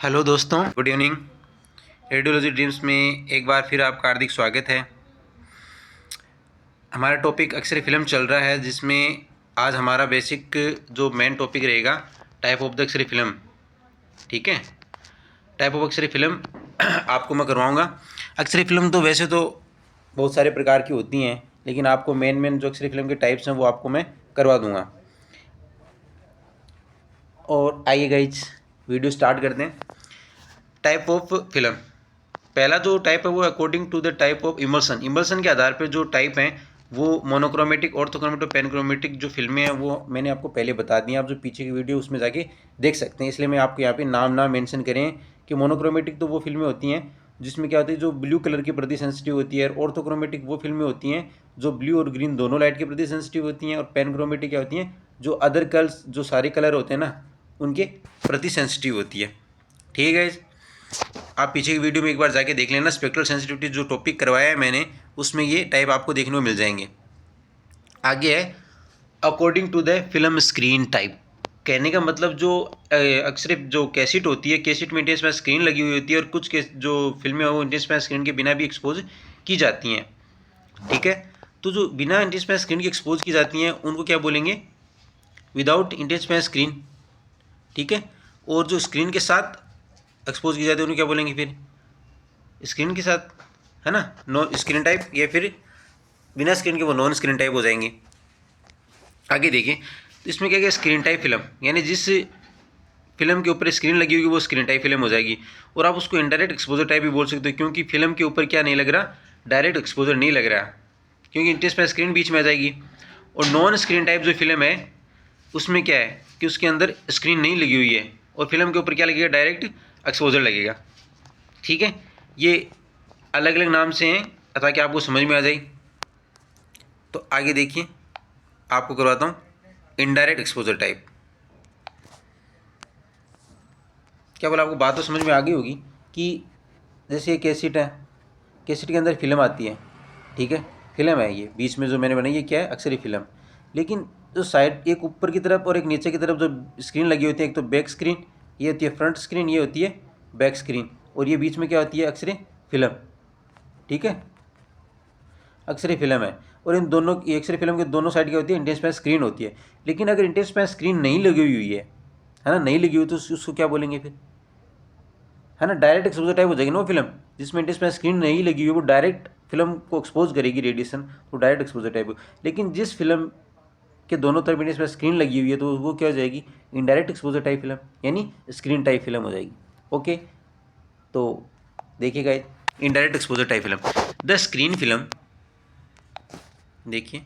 Hello दोस्तों, good evening. Radiology dreams में एक बार फिर आपका हार्दिक स्वागत है। हमारा टॉपिक अक्सर फिल्म चल रहा है, जिसमें आज हमारा बेसिक जो मेन टॉपिक रहेगा टाइप ऑफ द अक्सर फिल्म। ठीक है, टाइप ऑफ अक्सर फिल्म आपको मैं करवाऊँगा। अक्सर फिल्म तो वैसे तो बहुत सारे प्रकार की होती हैं, लेकिन आपको मेन जो अक्सर फिल्म के टाइप्स हैं वो आपको मैं करवा दूँगा। और आइए गाइज, वीडियो स्टार्ट करते हैं। टाइप ऑफ फिल्म, पहला जो टाइप है वो according to the type of emulsion. Emulsion के आधार पर जो टाइप हैं वो मोनोक्रोमेटिक, ऑर्थोक्रोमेटिक, पेनक्रोमेटिक जो फिल्में हैं वो मैंने आपको पहले बता दी हैं। आप जो पीछे की वीडियो उसमें जाके देख सकते हैं, इसलिए मैं आपको यहाँ पे नाम ना मेंशन करें कि मोनोक्रोमेटिक तो वो फिल्में होती हैं जिसमें क्या होती है, जो ब्लू कलर के प्रति सेंसिटिव होती है। ऑर्थोक्रोमेटिक वो फिल्में होती हैं जो ब्लू और ग्रीन दोनों लाइट के प्रति सेंसिटिव होती हैं। और पेनक्रोमेटिक क्या होती हैं, जो अदर कलर्स, जो सारे कलर होते हैं ना, उनके प्रति सेंसिटिव होती है। ठीक है, आप पीछे की वीडियो में एक बार जाके देख लेना। स्पेक्ट्रल सेंसिटिविटी जो टॉपिक करवाया है मैंने, उसमें ये टाइप आपको देखने को मिल जाएंगे। आगे है according to the film screen type. कहने का मतलब जो अक्सर जो कैसेट होती है, कैसेट में इंटेंस स्क्रीन लगी हुई होती है, और कुछ जो फिल्में वो इंटेंस स्क्रीन के बिना भी एक्सपोज की जाती हैं। ठीक है, तो जो बिना इंटेंस स्क्रीन की एक्सपोज की जाती हैं उनको क्या बोलेंगे, विदाउट इंटेंस स्क्रीन। ठीक है, और जो स्क्रीन के साथ एक्सपोज की जाती है उन्हें क्या बोलेंगे, फिर स्क्रीन के साथ, है ना, नॉन स्क्रीन टाइप, या फिर बिना स्क्रीन के वो नॉन स्क्रीन टाइप हो जाएंगे। आगे देखिए, तो इसमें क्या क्या स्क्रीन टाइप फिल्म, यानी जिस फिल्म के ऊपर स्क्रीन लगी होगी वो स्क्रीन टाइप फिल्म हो जाएगी। और आप उसको इनडायरेक्ट एक्सपोजर टाइप भी बोल सकते हो, क्योंकि फिल्म के ऊपर क्या नहीं लग रहा, डायरेक्ट एक्सपोजर नहीं लग रहा, क्योंकि इंटरेस्ट में स्क्रीन बीच में आ जाएगी। और नॉन स्क्रीन टाइप जो फिल्म है उसमें क्या है कि उसके अंदर स्क्रीन नहीं लगी हुई है और फिल्म के ऊपर क्या लगेगा, डायरेक्ट एक्सपोजर लगेगा। ठीक है, ये अलग अलग नाम से हैं ताकि आपको समझ में आ जाए। तो आगे देखिए, आपको करवाता हूँ इनडायरेक्ट एक्सपोजर टाइप। क्या बोला, आपको बात तो समझ में आ गई होगी कि जैसे ये कैसेट है, कैसेट के अंदर फिल्म आती है। ठीक है, फिल्म है ये बीच में जो मैंने बनाई, ये क्या है, अक्सर ही फिल्म। लेकिन जो साइड, एक ऊपर की तरफ और एक नीचे की तरफ जो स्क्रीन लगी होती है, एक तो बैक स्क्रीन, ये होती है फ्रंट स्क्रीन, ये होती है बैक स्क्रीन, और ये बीच में क्या होती है, अक्सर फिल्म। ठीक है, अक्सर फिल्म है। और इन दोनों की, अक्सर फिल्म के दोनों साइड क्या होती है, इंटेंस स्क्रीन होती है। लेकिन अगर इंटेंस स्क्रीन नहीं लगी हुई है ना, नहीं लगी हुई, तो उसको क्या बोलेंगे फिर, है ना, डायरेक्ट एक्सपोजर टाइप हो जाएगी ना वो फिल्म। जिसमें इंटेंस स्क्रीन नहीं लगी हुई वो डायरेक्ट फिल्म को एक्सपोज करेगी रेडिएशन, तो डायरेक्ट एक्सपोजर टाइप। लेकिन जिस फिल्म के दोनों तरफ इंटेंस स्क्रीन लगी हुई है तो वो क्या हो जाएगी, इनडायरेक्ट एक्सपोजर टाइप फिल्म, यानी स्क्रीन टाइप फिल्म हो जाएगी। ओके, तो देखिएगा, indirect exposure type film, the screen film. देखिए,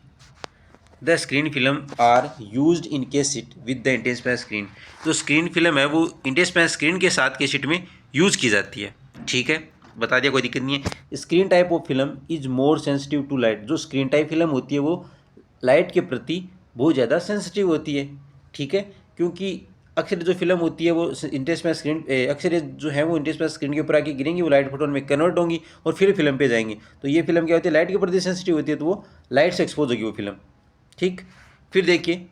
the screen film are used in cassette with the intense screen. जो स्क्रीन फिल्म है वो इंटेंस स्क्रीन के साथ कैसेट में यूज की जाती है। ठीक है, बता दिया, कोई दिक्कत नहीं है। Screen type of film is more sensitive to light. जो स्क्रीन टाइप फिल्म होती है वो लाइट के प्रति बहुत ज़्यादा सेंसिटिव होती है। ठीक है, क्योंकि अक्सर जो फिल्म होती है वो इंटेंस स्क्रीन, अक्सर जो है वो इंटेंस स्क्रीन के ऊपर आके गिरेंगी, वो लाइट फोटोन में कन्वर्ट होंगी और फिर फिल्म पे जाएंगी। तो ये फिल्म क्या होती है, लाइट के प्रति सेंसिटिव होती है, तो वो लाइट से एक्सपोज होगी वो फिल्म। ठीक, फिर देखिए,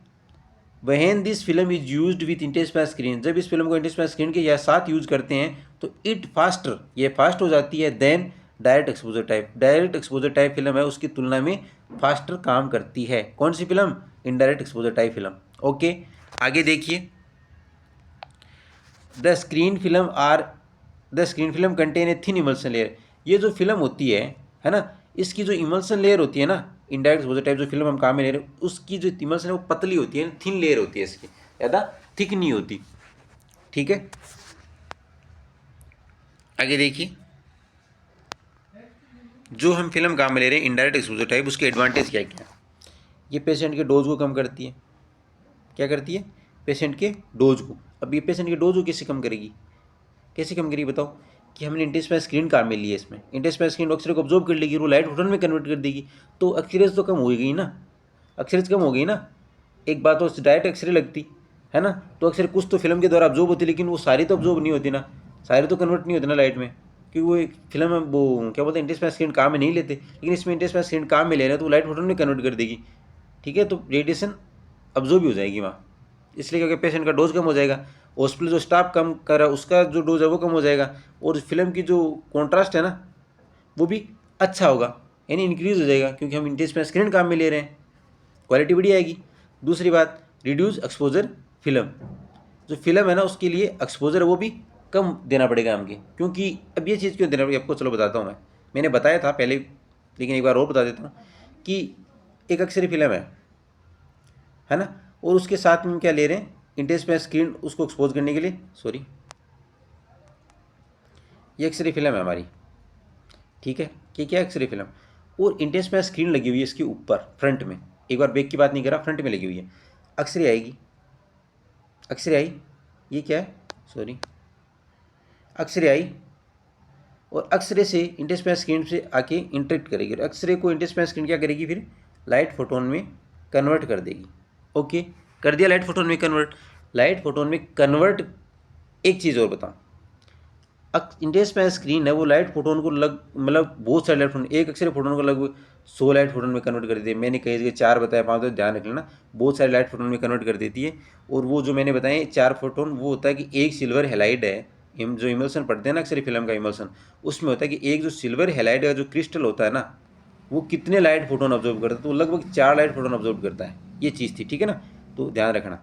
when this film is used with intense screen. जब इस फिल्म को इंटेंस स्क्रीन के या साथ यूज करते हैं तो इट फास्टर, ये फास्ट हो जाती है then direct exposure type. Direct exposure type film है उसकी तुलना में फास्टर काम करती है। कौन सी film, indirect exposure type film. Okay, आगे देखिए, the screen film contain a thin emulsion layer. ये जो फिल्म होती है ना, इसकी जो इमल्सन लेयर होती है ना, इनडायरेक्ट एक्सपोजर टाइप जो फिल्म हम काम में ले रहे हैं, उसकी जो इमल्सन है वो पतली होती है, थिन लेयर होती है इसकी, ज़्यादा थिक नहीं होती। ठीक है, आगे देखिए, जो हम फिल्म काम में ले रहे हैं इनडायरेक्ट एक्सपोजर टाइप, उसके एडवांटेज क्या क्या। ये पेशेंट के डोज को कम करती है। क्या करती है, पेशेंट के डोज को। अब ये पेशेंट के डोज को कैसे कम करेगी, कैसे कम करेगी बताओ, कि हमने इंटेंस स्क्रीन काम में ली है। इसमें इंटेंस स्क्रीन अक्सर को ऑब्जॉर्व कर लेगी, वो लाइट फोटोन में कन्वर्ट कर देगी, तो अक्सरेज तो कम हो गई ना, अक्सरेज कम हो गई ना। एक बात तो डायरेक्ट एक्सरे लगती है ना, तो अक्सर कुछ तो फिल्म के द्वारा ऑब्जॉर्व होती, लेकिन वो सारी तो ऑब्जॉर्व नहीं होती ना, सारी तो कन्वर्ट नहीं होती ना लाइट में, क्योंकि वो एक फिल्म में वो क्या बोलते हैं, इंटेंस स्क्रीन काम में नहीं लेते। लेकिन इसमें इंटेंस स्क्रीन काम में ले रहे हैं तो वो लाइट फोटोन में कन्वर्ट कर देगी। ठीक है, तो रेडिएशन ऑब्जॉर्व भी हो जाएगी वहाँ, इसलिए क्योंकि पेशेंट का डोज कम हो जाएगा। हॉस्पिटल जो स्टाफ कम कर रहा है उसका जो डोज है वो कम हो जाएगा, और फिल्म की जो कॉन्ट्रास्ट है ना वो भी अच्छा होगा, यानी इंक्रीज हो जाएगा, क्योंकि हम इंटेंस पे स्क्रीन काम में ले रहे हैं, क्वालिटी बढ़िया आएगी। दूसरी बात, रिड्यूस एक्सपोजर फिल्म, जो फिल्म है ना उसके लिए एक्सपोजर है वो भी कम देना पड़ेगा हमके, क्योंकि अब ये चीज़ क्यों देना पड़ेगा आपको, चलो बताता हूँ मैंने बताया था पहले, लेकिन एक बार और बता देता हूँ कि एक अक्सरी फिल्म है ना, और उसके साथ में हम क्या ले रहे हैं, इंटेंस पे स्क्रीन उसको एक्सपोज करने के लिए, सॉरी ये एक्सरे फिल्म है हमारी, ठीक है, कि क्या एक्सरे फिल्म, और इंटेंस पे स्क्रीन लगी हुई है इसके ऊपर फ्रंट में, एक बार बैक की बात नहीं कर रहा, फ्रंट में लगी हुई है, एक्सरे आएगी, एक्सरे आई, ये क्या है, सॉरी एक्सरे आई, और एक्सरे से इंटेंस पे स्क्रीन से आके इंटरेक्ट करेगी, और एक्सरे को इंटेंस पे स्क्रीन क्या करेगी, फिर लाइट फोटोन में कन्वर्ट कर देगी। ओके, कर दिया लाइट फोटोन में कन्वर्ट, लाइट फोटोन में कन्वर्ट। एक चीज़ और बताऊँ, इंटेंस पे स्क्रीन है वो लाइट फोटोन को मतलब बहुत सारे लाइट फोटोन, एक एक्सरे फोटोन को लगभग 100 लाइट फोटोन में कन्वर्ट कर देती है, मैंने कई जगह 4 बताया 5, तो ध्यान रख लेना, बहुत सारे लाइट फोटोन में कन्वर्ट कर देती है। और वो जो मैंने बताए 4 फोटोन, वो होता है कि एक सिल्वर हेलाइड है, जो इमल्सन पढ़ते हैं ना अक्सर फिल्म का इमल्सन, उसमें होता है कि एक जो सिल्वर हेलाइड का जो क्रिस्टल होता है ना, वो कितने लाइट फोटोन ऑब्जर्व करता है, तो लगभग 4 लाइट फोटोन ऑब्जर्व करता है, ये चीज़ थी, ठीक है ना, तो ध्यान रखना।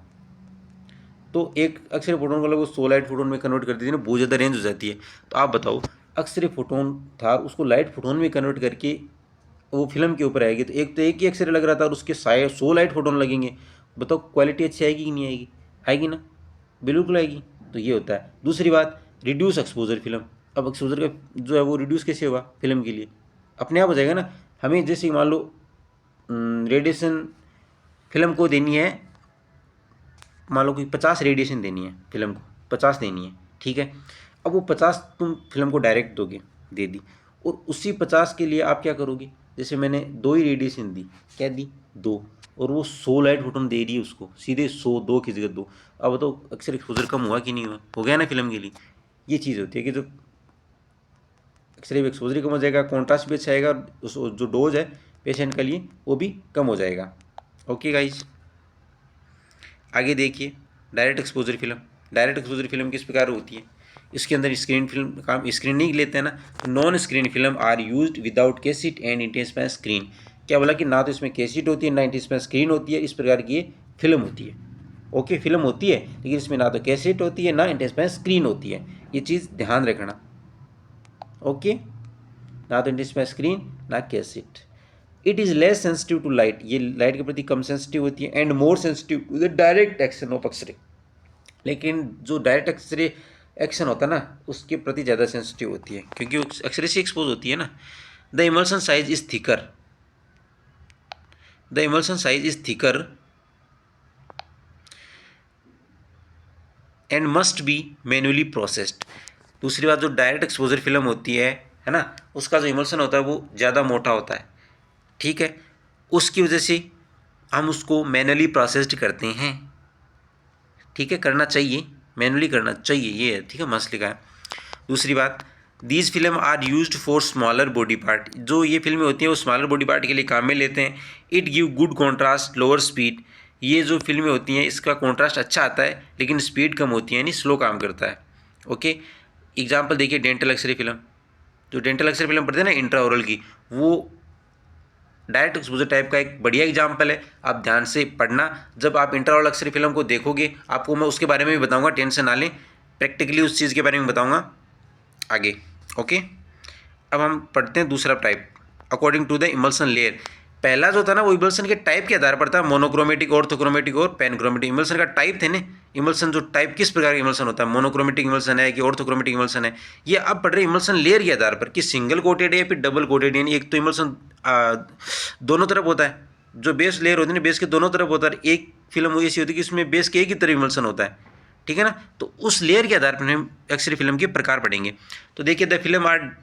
तो एक अक्सरे फोटोन को लगभग 100 लाइट फोटोन में कन्वर्ट कर देती है ना, बहुत ज़्यादा रेंज हो जाती है। तो आप बताओ, अक्सरे फोटोन था उसको लाइट फोटोन में कन्वर्ट करके वो फिल्म के ऊपर आएगी, तो एक ही अक्सरे लग रहा था और उसके 100 लाइट फोटोन लगेंगे, बताओ क्वालिटी अच्छी आएगी कि नहीं आएगी, आएगी ना, बिल्कुल आएगी। तो ये होता है। दूसरी बात, रिड्यूस एक्सपोजर फिल्म, अब एक्सपोजर का जो है वो रिड्यूस कैसे होगा फिल्म के लिए, अपने आप हो जाएगा ना, हमें जैसे मान लो रेडिएशन फिल्म को देनी है, मान लो कि 50 रेडिएशन देनी है फिल्म को, 50 देनी है, ठीक है, अब वो 50 तुम फिल्म को डायरेक्ट दोगे, दे दी, और उसी 50 के लिए आप क्या करोगे, जैसे मैंने 2 ही रेडिएशन दी, क्या दी 2, और वो 100 लाइट फोटोन दे रही है उसको, सीधे 100 2 की जगह 2, अब तो अक्सर एक्सपोजर कम हुआ कि नहीं हुआ, हो गया ना फिल्म के लिए। ये चीज़ होती है कि जो एक्सरे एक्सपोजर कम हो जाएगा, कॉन्ट्रास्ट भी अच्छा आएगा, उस जो डोज है पेशेंट के लिए वो भी कम हो जाएगा। ओके गाइज, आगे देखिए, direct exposure film. Direct exposure film किस प्रकार होती है, इसके अंदर स्क्रीन फिल्म काम स्क्रीनिंग लेते हैं ना, non screen film are used without cassette and intense पे स्क्रीन। क्या बोला कि ना तो इसमें कैसेट होती है ना इंटेंस पे स्क्रीन होती है, इस प्रकार की ये फिल्म होती है। ओके, फिल्म होती है लेकिन इसमें ना तो कैसेट होती है ना इंटेंस पे स्क्रीन होती है, ये चीज़ ध्यान रखना। ओके, ना तो इंटेंस पे स्क्रीन ना cassette. It is less sensitive to light, ये लाइट के प्रति कम सेंसिटिव होती है, and more sensitive to the direct action of X-ray, लेकिन जो डायरेक्ट एक्सरे एक्शन होता है ना उसके प्रति ज़्यादा सेंसिटिव होती है, क्योंकि एक्सरे से एक्सपोज होती है ना। The emulsion size is thicker, the emulsion size is thicker and must be manually processed. दूसरी बात, जो डायरेक्ट एक्सपोजर फिल्म होती है ना, उसका जो इमल्सन होता है वो ज़्यादा मोटा होता है, ठीक है, उसकी वजह से हम उसको मैनुअली प्रोसेस्ड करते हैं, ठीक है, करना चाहिए, मैनुअली करना चाहिए, ये है, ठीक है, मस्त लिखा है। दूसरी बात, these film are used for smaller body part, जो ये फिल्में होती हैं वो स्मॉलर बॉडी पार्ट के लिए काम में लेते हैं। It give good contrast lower speed, ये जो फिल्में होती हैं इसका कॉन्ट्रास्ट अच्छा आता है लेकिन स्पीड कम होती है, यानी स्लो काम करता है। ओके, एग्जाम्पल देखिए, डेंटल एक्सरे फिल्म, जो डेंटल एक्सरे फिल्म पढ़ते हैं ना इंट्राओरल की, वो डायरेक्ट एक्सपोजर टाइप का एक बढ़िया एग्जाम्पल है, आप ध्यान से पढ़ना। जब आप इंट्राओरल एक्सरे फिल्म को देखोगे आपको मैं उसके बारे में भी बताऊंगा, टेंशन ना लें, प्रैक्टिकली उस चीज़ के बारे में बताऊंगा आगे। ओके, अब हम पढ़ते हैं दूसरा type, according to the emulsion layer. पहला जो था ना वो इमल्सन के टाइप के आधार पर था, मोनोक्रोमेटिक, ऑर्थोक्रोमेटिक और पैनक्रोमेटिक। इमल्सन का टाइप थे ना, इमल्सन जो टाइप किस प्रकार का इमल्सन होता है, मोनोक्रोमेटिक इमल्सन है कि ऑर्थोक्रोमेटिक इमल्सन है, ये अब पढ़ रहे इमल्सन लेयर के आधार पर कि सिंगल कोटेड है या फिर डबल कोटेड, यानी एक तो इमल्सन दोनों तरफ होता है, जो बेस लेयर होती है ना बेस के दोनों तरफ होता है, एक फिल्म वो ऐसी होती है कि इसमें बेस के एक ही तरफ इमल्सन होता है, ठीक है ना। तो उस लेयर के आधार पर हम एक्सरे फिल्म के प्रकार पढ़ेंगे। तो देखिए, the film are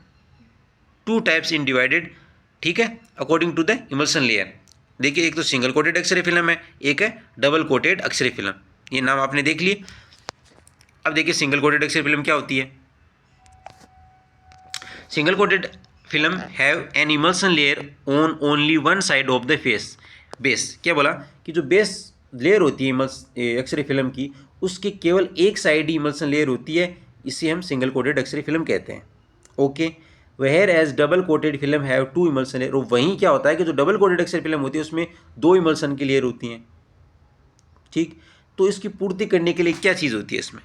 2 types in divided, ठीक है, according to the emulsion layer. देखिए, एक तो सिंगल कोटेड एक्सरे फिल्म है, एक है डबल कोटेड एक्सरे फिल्म, ये नाम आपने देख लिए। अब देखिए सिंगल कोटेड एक्सरे फिल्म क्या होती है। Single coated film have an emulsion layer on only one side of the phase base. क्या बोला कि जो बेस लेयर होती है एक्सरे फिल्म की उसके केवल एक साइड ही इमल्सन लेयर होती है, इसे हम सिंगल कोटेड एक्सरे फिल्म कहते हैं। Okay, where as double coated film have two emulsion layer, वहीं क्या होता है कि जो डबल कोटेड एक्सरे फिल्म होती है उसमें 2 इमल्सन की लेयर होती हैं। ठीक, तो इसकी पूर्ति करने के लिए क्या चीज़ होती है, इसमें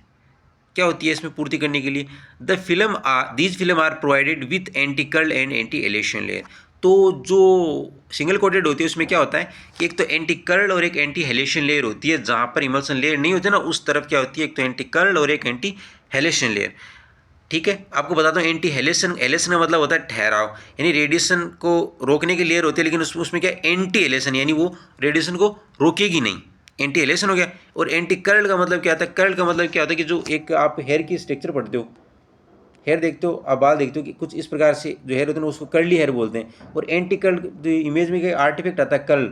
क्या होती है, इसमें पूर्ति करने के लिए these film are provided with anti curl and anti halation layer. तो जो सिंगल कोटेड होती है उसमें क्या होता है कि एक तो एंटी कर्ल और एक एंटी हेलेशन लेयर होती है, जहाँ पर इमल्सन लेयर नहीं होती ना उस तरफ क्या होती है, एक तो एंटी कर्ल और एक एंटी हेलेशन लेयर। ठीक है, आपको बताता हूँ, एंटी हेलेशन का मतलब होता है ठहराव, यानी रेडिएशन को रोकने की लेयर होती है, लेकिन उसमें क्या एंटी हेलेशन, यानी वो रेडिएशन को रोकेगी नहीं, एंटी हेलेशन हो गया। और एंटी कर्ल का मतलब क्या होता है, कर्ल का मतलब क्या होता है कि जो एक आप हेयर की स्ट्रक्चर पढ़ते हो, हेयर देखते हो, आप बाल देखते हो कि कुछ इस प्रकार से जो हेयर होते हैं उसको कर्ली हेयर बोलते हैं। और एंटी कर्ल जो इमेज में क्या आर्टिफैक्ट आता है, कर्ल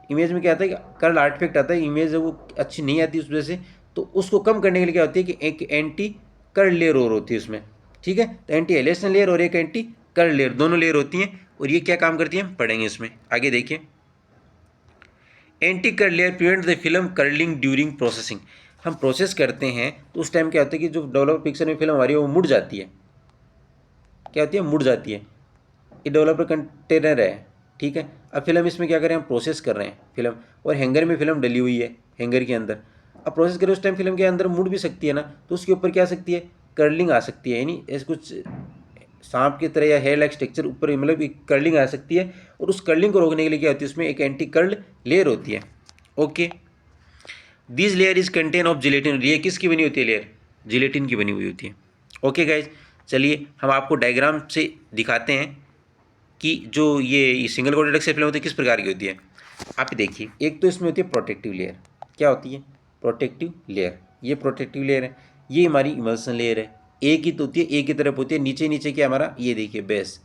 इमेज में क्या आता है कि कर्ल आर्टिफैक्ट आता है, इमेज वो अच्छी नहीं आती उस वजह से, तो उसको कम करने के लिए क्या होती है कि एक एंटी कर्ल लेयर और होती है उसमें। ठीक है, तो एंटी एलेशन लेयर और एक एंटी कर्ल लेयर, दोनों लेयर होती हैं, और ये क्या काम करती हैं पढ़ेंगे इसमें आगे। देखिए, anti curl layer prevent the film curling during processing. हम प्रोसेस करते हैं तो उस टाइम क्या होता है कि जो डेवलपर पिक्चर में फिल्म हमारी है वो मुड़ जाती है, क्या होती है, मुड़ जाती है। ये डेवलपर कंटेनर है, ठीक है। अब फिल्म इसमें क्या करें, हम प्रोसेस कर रहे हैं फिल्म, और हैंगर में फिल्म डली हुई है, हैंगर के अंदर। अब प्रोसेस करें उस टाइम फिल्म के अंदर मुड़ भी सकती है ना, तो उसके ऊपर क्या आ सकती है, कर्लिंग आ सकती है, यानी ऐसे कुछ सांप की तरह या हेयर लाइक स्ट्रक्चर ऊपर, मतलब एक कर्लिंग आ सकती है। और उस कर्लिंग को रोकने के लिए क्या होती है, उसमें एक एंटी कर्ल लेयर होती है। Okay, this layer is contain of gelatin, ये किसकी बनी होती है लेयर, जिलेटिन की बनी हुई होती है। ओके गाइज, चलिए हम आपको डायग्राम से दिखाते हैं कि जो ये सिंगल कोटेड एक्सरे फिल्म होती है किस प्रकार की होती है। आप देखिए, एक तो इसमें होती है प्रोटेक्टिव लेयर, क्या होती है, प्रोटेक्टिव लेयर, ये प्रोटेक्टिव लेयर है, ये हमारी इमल्सन लेयर है, एक ही तो होती है, एक ही तरफ होती है, नीचे नीचे क्या हमारा, ये देखिए बेस,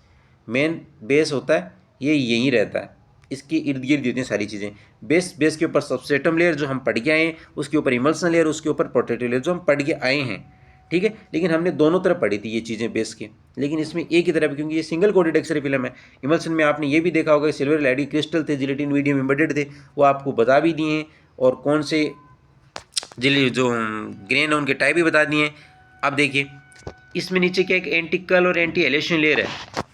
मेन बेस होता है, ये यहीं रहता है, इसके इर्द गिर्द होती हैं सारी चीज़ें। बेस के ऊपर सबसेटम लेयर जो हम पढ़ के आए हैं, उसके ऊपर इमल्सन लेयर, उसके ऊपर प्रोटेक्टिव लेयर जो हम पढ़ के आए हैं। ठीक है, लेकिन हमने दोनों तरफ पढ़ी थी ये चीज़ें बेस के, लेकिन इसमें एक ही तरफ, क्योंकि ये सिंगल कोटेड एक्सरे फिल्म है। इमल्सन में आपने ये भी देखा होगा, सिल्वर एलईडी क्रिस्टल थे, जिलेटिन मीडियम एम्बेडेड थे, वो आपको बता भी दिए हैं, और कौन से जो ग्रेन है उनके टाइप भी बता दिए हैं। अब देखिए, इसमें नीचे क्या एक एंटी कर्ल और एंटी हेलेशन लेयर है,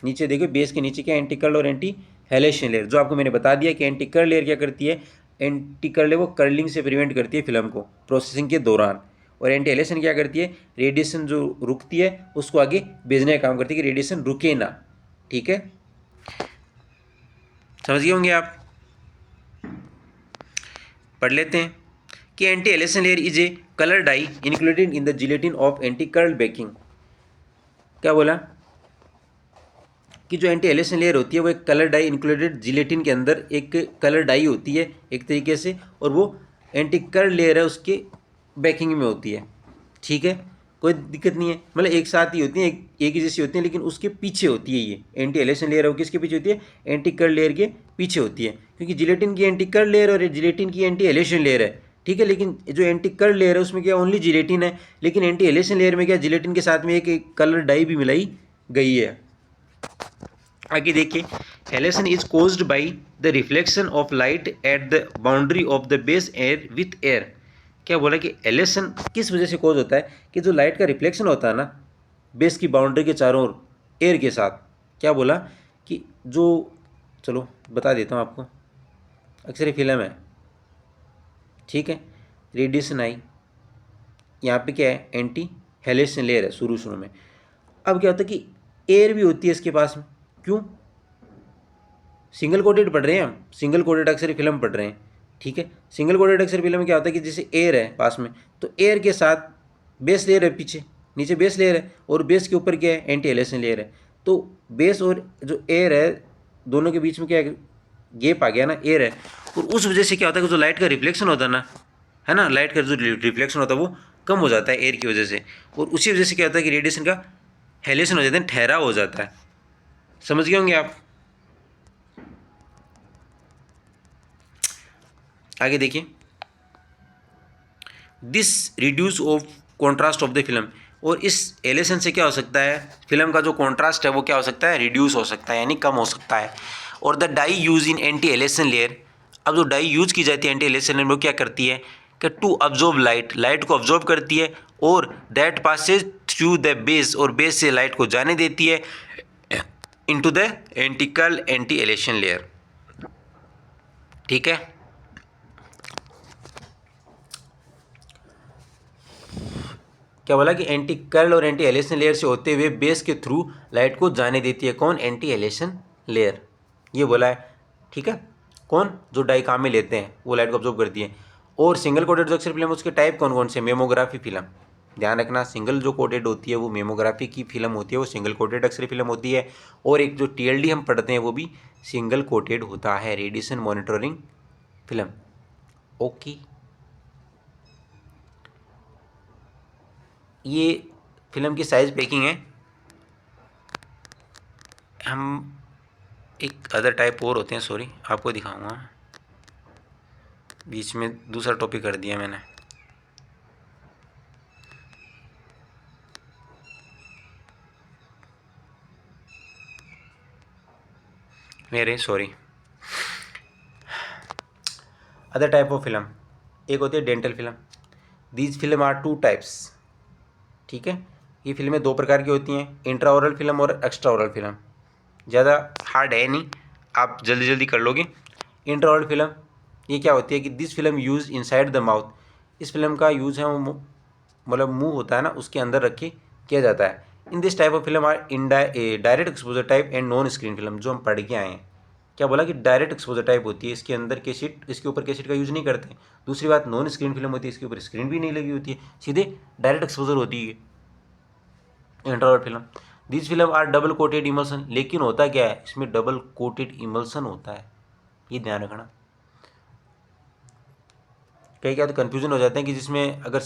नीचे देखिए बेस के नीचे क्या एंटी कर्ल और एंटी हेलेशन लेयर, जो आपको मैंने बता दिया कि एंटी कर्ल लेयर क्या करती है, एंटी कर्ल वो कर्लिंग से प्रिवेंट करती है फिल्म को प्रोसेसिंग के दौरान। और एंटी हेलेशन क्या करती है, रेडिएशन जो रुकती है उसको आगे भेजने का काम करती है कि रेडिएशन रुके ना। ठीक है, समझ गए होंगे आप। पढ़ लेते हैं कि anti halation layer is a colour dye included in the gelatin of anti curl backing. क्या बोला कि जो एंटी हेलेशन लेयर होती है वो एक कलर डाई इंक्लूडेड जिलेटिन के अंदर एक कलर डाई होती है एक तरीके से, और वो एंटी कर्ल लेयर है उसके बैकिंग में होती है। ठीक है, कोई दिक्कत नहीं है, मतलब एक साथ ही होती है, एक ही जैसी होती है, लेकिन उसके पीछे होती है ये एंटी हेलेशन लेयर है, वो किसके पीछे होती है, एंटी कर्ल लेयर के पीछे होती है, क्योंकि जिलेटिन की एंटी कर्ल लेयर और जिलेटिन की एंटी हेलेशन लेयर है। ठीक है, लेकिन जो एंटी कर्ल लेयर है उसमें क्या ओनली जिलेटिन है, लेकिन एंटी हेलेशन लेयर में क्या जिलेटिन के साथ में एक कलर डाई भी मिलाई गई है। आगे देखिए, halation is caused by the reflection of light at the boundary of the base air with air. क्या बोला कि हेलेशन किस वजह से कोज होता है, कि जो लाइट का रिफ्लेक्शन होता है ना बेस की बाउंड्री के चारों ओर एयर के साथ, क्या बोला कि जो, चलो बता देता हूँ आपको, अक्सर फिल्म है, ठीक है, रेडिएशन आई, यहाँ पे क्या है एंटी हेलेशन लेयर है शुरू में। अब क्या होता है कि एयर भी होती है इसके पास में, क्यों, सिंगल कोटेड पढ़ रहे हैं हम, सिंगल कोटेड अक्सर फिल्म पढ़ रहे हैं। ठीक है, सिंगल कोटेड अक्सर फिल्म में क्या होता है कि जैसे एयर है पास में, तो एयर के साथ बेस लेयर है, पीछे नीचे बेस लेयर है, और बेस के ऊपर क्या है एंटी हेलेशन लेयर है। तो बेस और जो एयर है दोनों के बीच में क्या है, गैप आ गया ना, एयर है, और उस वजह से क्या होता है कि जो लाइट का रिफ्लेक्शन होता है ना, है ना, लाइट का जो रिफ्लेक्शन होता है वो कम हो जाता है एयर की वजह से, और उसी वजह से क्या होता है कि रेडिएशन का हेलेशन हो जाता है, ठहराव हो जाता है। समझ गए होंगे आप। आगे देखिए, this reduce of contrast of the film, और इस एलेशन से क्या हो सकता है, फिल्म का जो कॉन्ट्रास्ट है वो क्या हो सकता है, रिड्यूस हो सकता है, यानी कम हो सकता है। और the dye use in anti halation layer, अब जो डाई यूज की जाती है एंटी एलेशन लेयर वो क्या करती है कि टू ऑब्जॉर्व लाइट, लाइट को ऑब्जॉर्व करती है, और that Passage through the base, और बेस से लाइट को जाने देती है into the एंटिकल anti halation layer. ठीक है, क्या बोला कि एंटी कर्ल और एंटी एलेशन लेयर से होते हुए बेस के थ्रू लाइट को जाने देती है। कौन? एंटी एलेशन लेयर, ये बोला है। ठीक है, कौन? जो डाइकाम में लेते हैं वो लाइट को ऑब्जॉर्व करती है। और सिंगल कोटेड जो एक्सरे फिल्म, उसके टाइप कौन कौन से? मेमोग्राफी फिल्म, ध्यान रखना, सिंगल जो कोटेड होती है वो मेमोग्राफी की फिल्म होती है, वो सिंगल कोटेड एक्सरे फिल्म होती है। और एक जो टीएलडी हम पढ़ते हैं वो भी सिंगल कोटेड होता है, रेडिएशन मॉनिटरिंग फिल्म। ओके, ये फिल्म की साइज पैकिंग है। हम एक अदर टाइप और होते हैं, सॉरी आपको दिखाऊंगा, बीच में दूसरा टॉपिक कर दिया मैंने। मेरे sorry, other type of film, एक होती है dental film. These film are two types. ठीक है, ये फिल्में दो प्रकार की होती हैं, इंट्राओरल फिल्म और एक्स्ट्रा ओरल फिल्म। ज़्यादा हार्ड है नहीं, आप जल्दी जल्दी कर लोगे। इंट्राओरल फिल्म ये क्या होती है कि this film use inside the mouth, इस फिल्म का यूज़ है वो मतलब मुंह होता है ना, उसके अंदर रख के किया जाता है। In this type of film are direct exposure type and non screen film, जो हम पढ़ के आए हैं। क्या बोला कि डायरेक्ट एक्सपोजर टाइप होती है, इसके अंदर कैसेट, इसके ऊपर कैसेट का यूज़ नहीं करते। दूसरी बात, नॉन स्क्रीन फिल्म होती है, इसके ऊपर स्क्रीन भी नहीं लगी होती है, सीधे डायरेक्ट एक्सपोजर होती है introvert film. This film are double coated emulsion, लेकिन होता क्या है इसमें? डबल कोटेड इमल्सन होता है, ये ध्यान रखना। कई क्या तो कन्फ्यूजन हो जाते हैं कि जिसमें अगर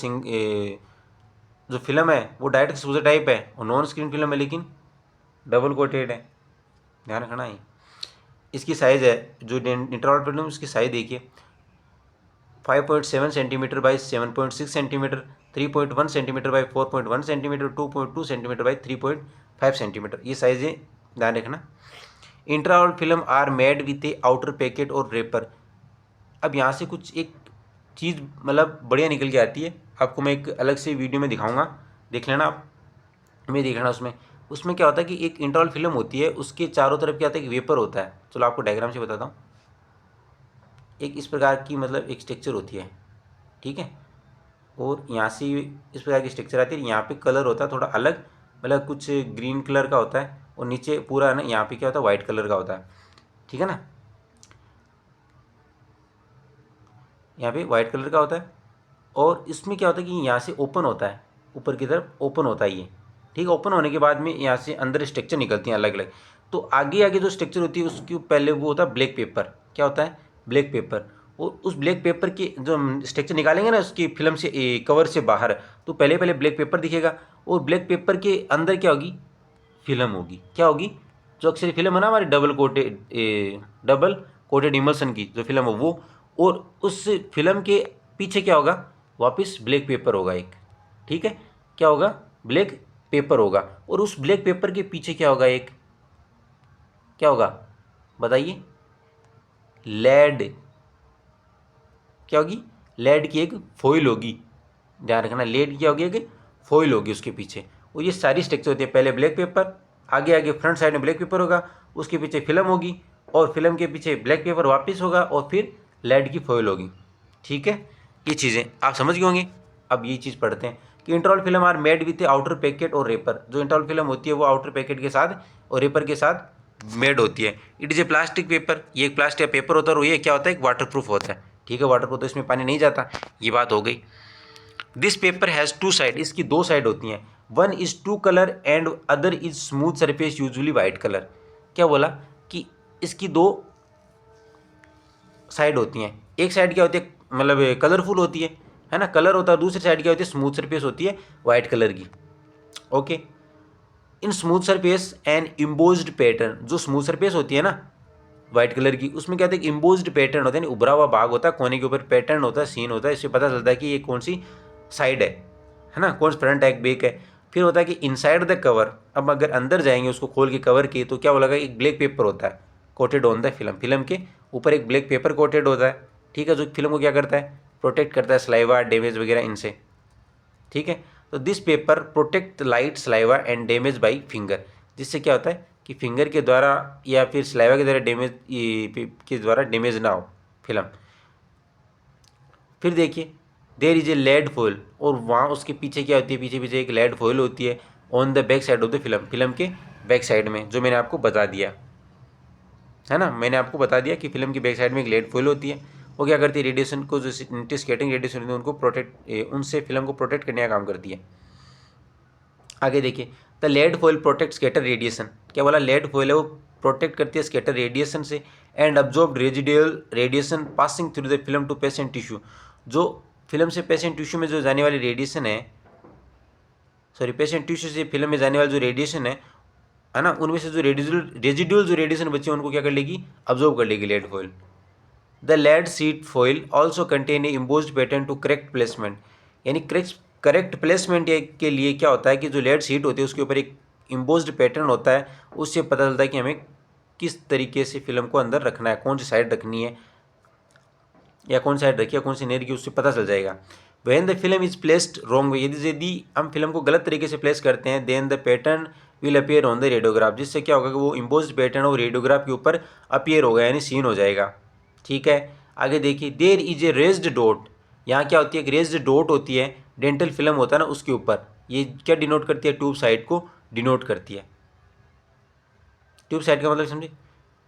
जो फिल्म है वो डायरेक्ट एक्सपोजर टाइप है और नॉन स्क्रीन फिल्म है लेकिन डबल कोटेड है, ध्यान रखना ही। इसकी साइज़ है जो इंट्रावर्ट फिल्म, उसकी साइज़ देखिए 5.7 centimetre by 7.6 centimetre, 3.1 centimetre by 4.1 centimetre, 2.2 centimetre by 3.5 centimetre, ये साइज़ है, ध्यान रखना। Introvert film are made with a outer packet और रेपर। अब यहाँ से कुछ एक चीज़ मतलब बढ़िया निकल के आती है, आपको मैं एक अलग से वीडियो में दिखाऊंगा, देख लेना आप, मैं देखना उसमें क्या होता है कि एक इंट्रावर्ट फिल्म होती है, उसके चारों तरफ क्या होता है कि वेपर होता है। चलो आपको डायग्राम से बताता हूँ। एक इस प्रकार की मतलब एक स्ट्रक्चर होती है, ठीक है, और यहाँ से इस प्रकार की स्ट्रक्चर आती है। यहाँ पे कलर होता है थोड़ा अलग, मतलब कुछ ग्रीन कलर का होता है, और नीचे पूरा ना यहाँ पे क्या होता है वाइट कलर का होता है, ठीक है ना, यहाँ पे वाइट कलर का होता है। और इसमें क्या होता है कि यहाँ से ओपन होता है, ऊपर की तरफ ओपन होता है ये, ठीक है। ओपन होने के बाद में यहाँ से अंदर स्ट्रक्चर निकलती हैं अलग अलग। तो आगे आगे जो स्ट्रक्चर होती है उसके पहले वो होता है ब्लैक पेपर, क्या होता है? Black pepper. और उस ब्लैक पेपर के जो स्ट्रक्चर निकालेंगे ना उसकी फिल्म से कवर से बाहर, तो पहले पहले ब्लैक पेपर दिखेगा, और ब्लैक पेपर के अंदर क्या होगी? फिल्म होगी। क्या होगी? जो अक्सर फिल्म है ना हमारी डबल कोटेड इमल्सन की जो फिल्म है वो, और उस फिल्म के पीछे क्या होगा? वापस ब्लैक पेपर होगा एक, ठीक है। क्या होगा? ब्लैक पेपर होगा। और उस ब्लैक पेपर के पीछे क्या होगा? एक क्या होगा बताइए? लेड। क्या होगी? लेड की एक फॉइल होगी, ध्यान रखना। लेड क्या होगी? एक फॉइल होगी उसके पीछे। और ये सारी स्ट्रक्चर होती है, पहले ब्लैक पेपर, आगे आगे फ्रंट साइड में ब्लैक पेपर होगा, उसके पीछे फिल्म होगी, और फिल्म के पीछे ब्लैक पेपर वापस होगा, और फिर लेड की फॉइल होगी, ठीक है। ये चीज़ें आप समझ गए होंगे। अब ये चीज़ पढ़ते हैं कि interval film are made with outer packet और रेपर। जो इंटरवल फिल्म होती है वो आउटर पैकेट के साथ और रेपर के साथ मेड होती है। It is a plastic paper, ये एक प्लास्टिक पेपर होता है, और ये क्या होता है? एक वाटर प्रूफ होता है, ठीक है। वाटर प्रूफ तो इसमें पानी नहीं जाता, ये बात हो गई। This paper has two side, इसकी दो साइड होती हैं। One is two colour and other is smooth surface usually white colour. क्या बोला कि इसकी दो साइड होती हैं। एक साइड क्या होती है? मतलब कलरफुल होती है ना, कलर होता है। दूसरी साइड क्या होती है? स्मूथ सरफेस होती है वाइट कलर की, okay. In smooth surface and embossed pattern, जो स्मूथ सरफेस होती है ना वाइट कलर की, उसमें क्या होता है? इम्बोज्ड पैटर्न होता है, उभरा हुआ भाग होता है, कोने के ऊपर पैटर्न होता है, सीन होता है। इससे पता चलता है कि ये कौन सी साइड है ना, कौन सा फ्रंट है बैक है। फिर होता है कि इनसाइड द कवर, अब अगर अंदर जाएंगे उसको खोल के कवर के, तो क्या बोला? एक ब्लैक पेपर होता है coated on the film, film के ऊपर एक ब्लैक पेपर कोटेड होता है, ठीक है, जो फिल्म को क्या करता है? प्रोटेक्ट करता है स्लाइवा, डैमेज वगैरह इनसे, ठीक है। तो this paper protect light saliva and damage by finger, जिससे क्या होता है कि फिंगर के द्वारा या फिर स्लाइवा के द्वारा डैमेज ना हो फिल्म। फिर देखिए there is a lead foil, और वहाँ उसके पीछे क्या होती है, पीछे पीछे एक लेड फॉइल होती है on the back side of the film, film के बैक साइड में, जो मैंने आपको बता दिया है ना, मैंने आपको बता दिया कि फिल्म की बैक साइड में एक लेड फॉइल होती है। वो क्या करती है, रेडिएशन को, जो एंटी स्कैटरिंग रेडिएशन होती है उनको उनसे फिल्म को प्रोटेक्ट करने का काम करती है। आगे देखिए the lead foil protect scatter radiation, क्या बोला, लेड फॉइल है वो प्रोटेक्ट करती है स्कैटर रेडिएशन से and absorb residual radiation passing through the film to patient tissue, जो फिल्म से पेशेंट टिश्यू में जो जाने वाली रेडिएशन है, सॉरी पेशेंट टिश्यू से फिल्म में जाने वाली जो रेडिएशन है ना, उनमें से जो रेजिडुअल जो रेडिएशन बची है उनको क्या कर लेगी, अब्जॉर्ब कर लेगी lead foil. The lead sheet foil also contain a imposed pattern to correct placement, यानी करेक्ट प्लेसमेंट के लिए क्या होता है कि जो लेड सीट होती है उसके ऊपर एक इम्पोज्ड पैटर्न होता है, उससे पता चलता है कि हमें किस तरीके से फिल्म को अंदर रखना है, कौन सी साइड रखनी है या कौन सी साइड रखी है कौन सी नहीं रखी, उससे पता चल जाएगा। When the film is placed wrong way, यदि हम फिल्म को गलत तरीके से प्लेस करते हैं, then the pattern will appear on the radiograph, जिससे क्या होगा कि वो इम्पोज्ड पैटर्न और रेडियोग्राफ के ऊपर अपीयर होगा, यानी सीन हो जाएगा, ठीक है। आगे देखिए there is a raised dot, यहाँ क्या होती है, एक रेज्ड डॉट होती है, डेंटल फिल्म होता है ना उसके ऊपर, ये क्या डिनोट करती है, ट्यूब साइड को डिनोट करती है। ट्यूब साइड का मतलब समझे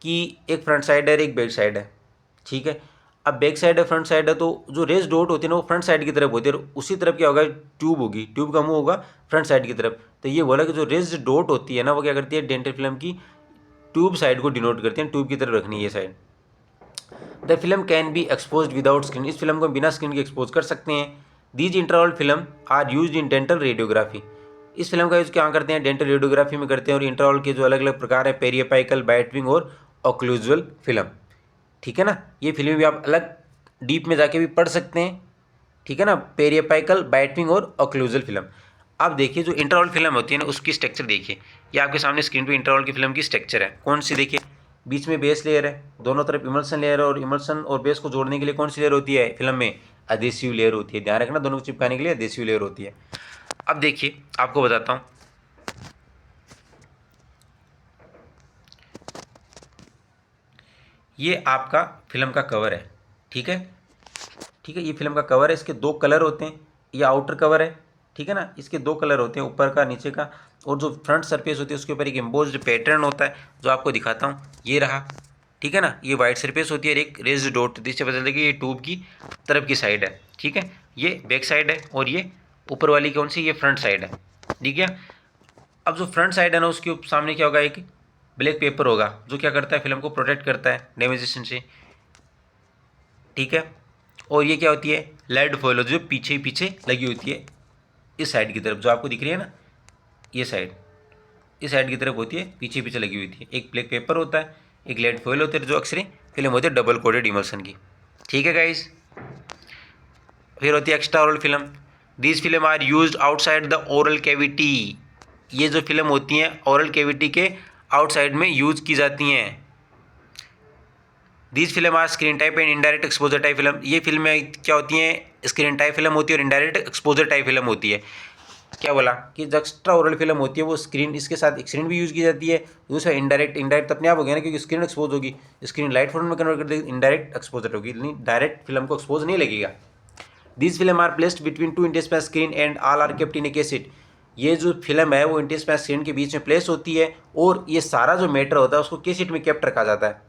कि एक फ्रंट साइड है एक बैक साइड है, ठीक है। अब बैक साइड है फ्रंट साइड है, तो जो रेज डॉट होती है ना वो फ्रंट साइड की तरफ होती है, और उसी तरफ क्या होगा, ट्यूब होगी, ट्यूब का मुंह होगा फ्रंट साइड की तरफ। तो ये बोला कि जो रेज डॉट होती है ना वो क्या करती है, डेंटल फिल्म की ट्यूब साइड को डिनोट करती है, ट्यूब की तरफ रखनी है ये side. The film can be expose without screen, इस फिल्म को बिना स्क्रीन के एक्सपोज कर सकते हैं। These interval film are use in dental radiography, इस फिल्म का यूज क्या करते हैं, डेंटल रेडियोग्राफी में करते हैं। और इंटरवल के जो अलग अलग प्रकार है, पेरियपाइकल, बाइटविंग और ऑक्लूजुअल फिल्म, ठीक है ना। ये फिल्म भी आप अलग डीप में जाके भी पढ़ सकते हैं, ठीक है ना, पेरियपाइकल, बाइटविंग और ऑक्लूजुअल फिल्म। अब देखिए जो इंटरवल फिल्म होती है ना उसकी स्ट्रक्चर देखिए, ये आपके सामने स्क्रीन पे इंटरवल की फिल्म की स्ट्रक्चर है, कौन सी देखिए, बीच में बेस लेयर है, दोनों तरफ इमल्सन लेयर है, और इमल्सन और बेस को जोड़ने के लिए कौन सी लेयर होती है फिल्म में, अधेसिव लेयर होती है, ध्यान रखना दोनों को चिपकाने के लिए अधेसिव लेयर होती है। अब देखिए आपको बताता हूँ, ये आपका फिल्म का कवर है, ठीक है, ठीक है, ये फिल्म का कवर है, इसके दो कलर होते हैं, ये आउटर कवर है, ठीक है ना, इसके दो कलर होते हैं, ऊपर का नीचे का, और जो फ्रंट सरफेस होती है उसके ऊपर एक एम्बोज्ड पैटर्न होता है जो आपको दिखाता हूँ, ये रहा, ठीक है ना, ये वाइट सरफेस होती है, एक रेज्ड डॉट, जिससे पता चलता है कि ये ट्यूब की तरफ की साइड है, ठीक है, ये बैक साइड है, और ये ऊपर वाली कौन सी, ये फ्रंट साइड है, ठीक है। अब जो फ्रंट साइड है ना उसके सामने क्या होगा, एक ब्लैक पेपर होगा जो क्या करता है, फिल्म को प्रोटेक्ट करता है डैमेजेशन से, ठीक है। और ये क्या होती है, लेड फॉइल जो पीछे पीछे लगी होती है, इस साइड की तरफ जो आपको दिख रही है ना, ये साइड, इस साइड की तरफ होती है, पीछे पीछे लगी हुई थी, एक ब्लैक पेपर होता है, एक लेड फॉइल होती है, जो अक्सर फिल्म होती है डबल कोडेड इमल्सन की, ठीक है गाइस। फिर होती है extra oral film, these film are used outside the oral cavity, ये जो फिल्म होती हैं ओरल कैविटी के आउटसाइड में यूज की जाती हैं। These film are screen type and indirect exposure type film, ये फिल्में क्या होती हैं, स्क्रीन टाइप फिल्म होती है और इनडायरेक्ट एक्सपोजर टाइप फिल्म होती है। क्या बोला कि जो एक्स्ट्रा ओरल फिल्म होती है वो स्क्रीन, इसके साथ स्क्रीन भी यूज़ की जाती है, दूसरा इनडायरेक्ट अपने आप हो गया ना, क्योंकि स्क्रीन एक्सपोज होगी, स्क्रीन लाइट फॉर्म में कन्वर्ट कर देगी, इनडायरेक्ट एक्सपोजर होगी, डायरेक्ट फिल्म को एक्सपोज नहीं लगेगा। This film are placed between two intensifying screen and all are kept in a cassette, ये जो फिल्म है वो इंटेस्पेस स्क्रीन के बीच में प्लेस होती है, और ये सारा जो मैटर होता है उसको कैसेट में केप्ट रखा जाता है।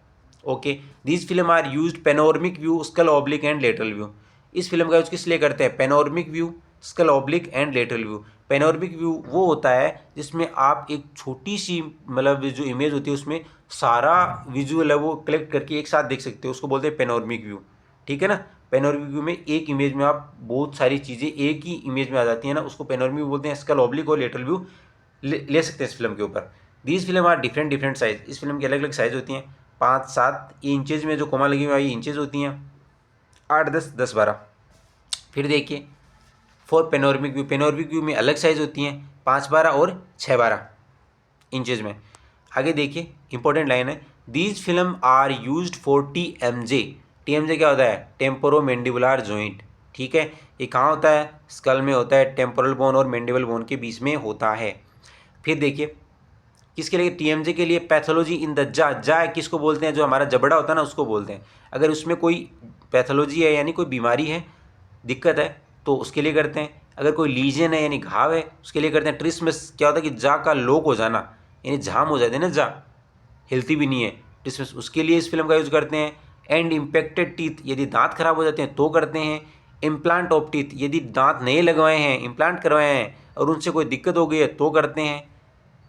Okay, this film are used panoramic view, skull oblique and lateral view, इस फिल्म का यूज किस लिए करते हैं, panoramic view, skull oblique and lateral view. Panoramic view वो होता है जिसमें आप एक छोटी सी मतलब जो इमेज होती है उसमें सारा विजुअल है वो कलेक्ट करके एक साथ देख सकते हो, उसको बोलते हैं पेनोरमिक व्यू, ठीक है ना। पेनोरमिक व्यू में एक इमेज में आप बहुत सारी चीज़ें एक ही इमेज में आ जाती है ना, उसको पेनोरमिक व्यू बोलते हैं। स्कल ऑब्लिक और लेटरल व्यू ले सकते हैं इस फिल्म के ऊपर। These film are different size, इस फिल्म की अलग अलग साइज होती हैं, 5-7 इंचेज में जो कोमा लगी हुई इंचेज होती हैं, 8-10, 10-12। फिर देखिए for panoramic view, panoramic view में अलग साइज होती हैं, 5-12 और 6-12 इंचेज में। आगे देखिए इंपॉर्टेंट लाइन है, these film are used for TMJ, TMJ क्या होता है, टेम्पोरो मैंडिबुलर जॉइंट, ठीक है। ये कहाँ होता है? स्कल में होता है, टेम्पोरल बोन और मैंडिबल बोन के बीच में होता है। फिर देखिए किसके लिए? टीएमजे के लिए पैथोलॉजी इन द जा किसको बोलते हैं? जो हमारा जबड़ा होता है ना उसको बोलते हैं। अगर उसमें कोई पैथोलॉजी है यानी कोई बीमारी है, दिक्कत है, तो उसके लिए करते हैं। अगर कोई लीजन है यानी घाव है उसके लिए करते हैं। ट्रिस्मस क्या होता है कि जा का लॉक हो जाना यानी जाम हो जाते हैं ना, जा हिलती भी नहीं है, ट्रिस्मस, उसके लिए इस फिल्म का यूज़ करते हैं। एंड इम्पेक्टेड टीथ यदि दांत खराब हो जाते हैं तो करते हैं। इम्प्लांट ऑफ टीथ यदि दांत नए लगवाए हैं, इम्प्लांट करवाए हैं और उनसे कोई दिक्कत हो गई है तो करते हैं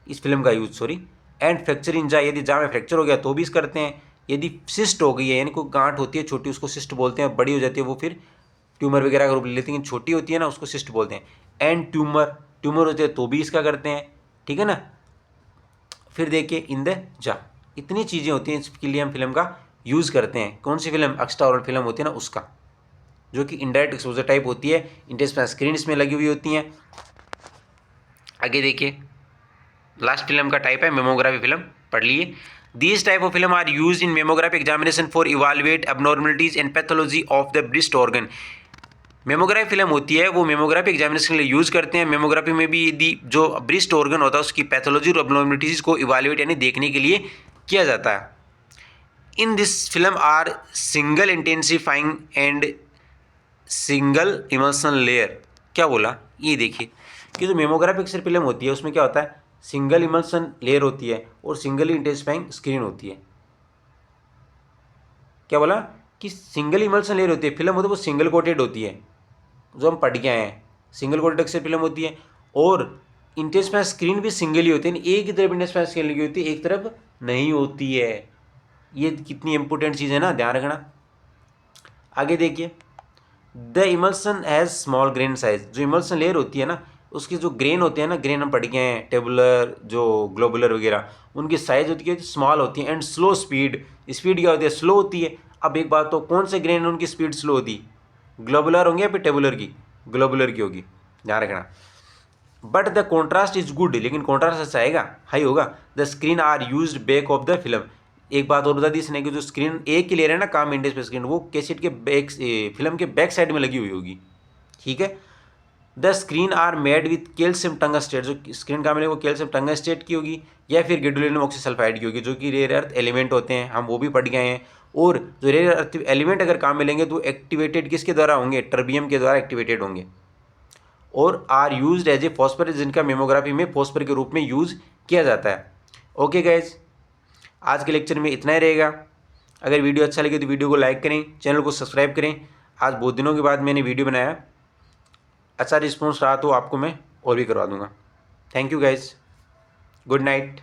इस फिल्म का यूज, सॉरी। एंड फ्रैक्चर इन जा यदि जा में फ्रैक्चर हो गया तो भी इस करते हैं। यदि सिस्ट हो गई है यानी कोई गांठ होती है छोटी उसको सिस्ट बोलते हैं, बड़ी हो जाती है वो फिर ट्यूमर वगैरह का रूप ले लेती है, छोटी होती है ना उसको सिस्ट बोलते हैं। एंड ट्यूमर होते हैं तो भी इसका करते हैं, ठीक है ना। फिर देखिए इन द जा, इतनी चीज़ें होती हैं इसके लिए हम फिल्म का यूज़ करते हैं। कौन सी फिल्म? एक्स्ट्रा ऑरल फिल्म होती है ना उसका, जो कि इनडायरेक्ट एक्सपोजर टाइप होती है, इंटेस्टाइनल स्क्रीन इसमें लगी हुई होती हैं। आगे देखिए लास्ट फिल्म का टाइप है मेमोग्राफी फिल्म, पढ़ लिए। These type of film are use in mammography examination for evaluate abnormalities and pathology of the breast organ. Mammography film होती है वो मेमोग्राफी एग्जामिनेशन के लिए यूज़ करते हैं। मेमोग्राफी में भी यदि जो ब्रेस्ट ऑर्गन होता है उसकी पैथोलॉजी और एबनॉर्मलिटीज को इवालुएट यानी देखने के लिए किया जाता है। In this film are single intensifying and single emulsion layer. क्या बोला? ये देखिए कि जो मेमोग्राफी एक्सरे फिल्म होती है उसमें क्या होता है? सिंगल इमल्सन लेयर होती है और सिंगल इंटेंसिफाइंग स्क्रीन होती है। क्या बोला? कि सिंगल इमल्सन लेयर होती है, फिल्म होती है वो सिंगल कोटेड होती है, जो हम पढ़ के आए हैं, सिंगल कोटेड एक्सरे फिल्म होती है। और इंटेंसिफाइंग स्क्रीन भी सिंगल ही होती है, एक ही तरफ इंटेंसिफाइंग स्क्रीन लगी होती है, एक तरफ नहीं होती है। ये कितनी इंपॉर्टेंट चीज़ है ना, ध्यान रखना। आगे देखिए the emulsion has small grain size. जो इमल्सन लेयर होती है ना उसके जो ग्रेन होते हैं ना, ग्रेन हम पढ़ के हैं, टेबुलर जो ग्लोबुलर वगैरह, उनकी साइज होती है स्मॉल होती है। एंड स्लो स्पीड, स्पीड क्या होती है? स्लो होती है। अब एक बात तो कौन से ग्रेन है उनकी स्पीड स्लो होती? ग्लोबुलर होंगे या फिर टेबुलर की? ग्लोबुलर की होगी, ध्यान रखना। But the contrast is good, लेकिन कॉन्ट्रास्ट अच्छा आएगा, हाई होगा। The screen are use back of the film. एक बात और बता दी इसने कि जो स्क्रीन एक की ले रहे हैं ना काम इंडेक्स पे स्क्रीन, वो कैसेट के बैक, फिल्म के बैक साइड में लगी हुई होगी, ठीक है। The screen are made with calcium tungstate. जो स्क्रीन का मिलेगा वो कैल्शियम टंगस्टेट की होगी या फिर गैडोलिनियम ऑक्सीसल्फाइड की होगी, जो कि रेयर अर्थ एलिमेंट होते हैं, हम वो भी पढ़ गए हैं। और जो रेयर अर्थ एलिमेंट अगर काम मिलेंगे तो एक्टिवेटेड किसके द्वारा होंगे? टर्बियम के द्वारा एक्टिवेटेड होंगे। और are use as a phosphor, जिनका मेमोग्राफी में फॉस्फर के रूप में यूज़ किया जाता है। ओके गाइज, आज के लेक्चर में इतना ही रहेगा। अगर वीडियो अच्छा लगे तो वीडियो को लाइक करें, चैनल को सब्सक्राइब करें। आज बहुत दिनों के बाद मैंने वीडियो बनाया, अच्छा रिस्पॉन्स रहा तो आपको मैं और भी करवा दूंगा। Thank you guys, good night.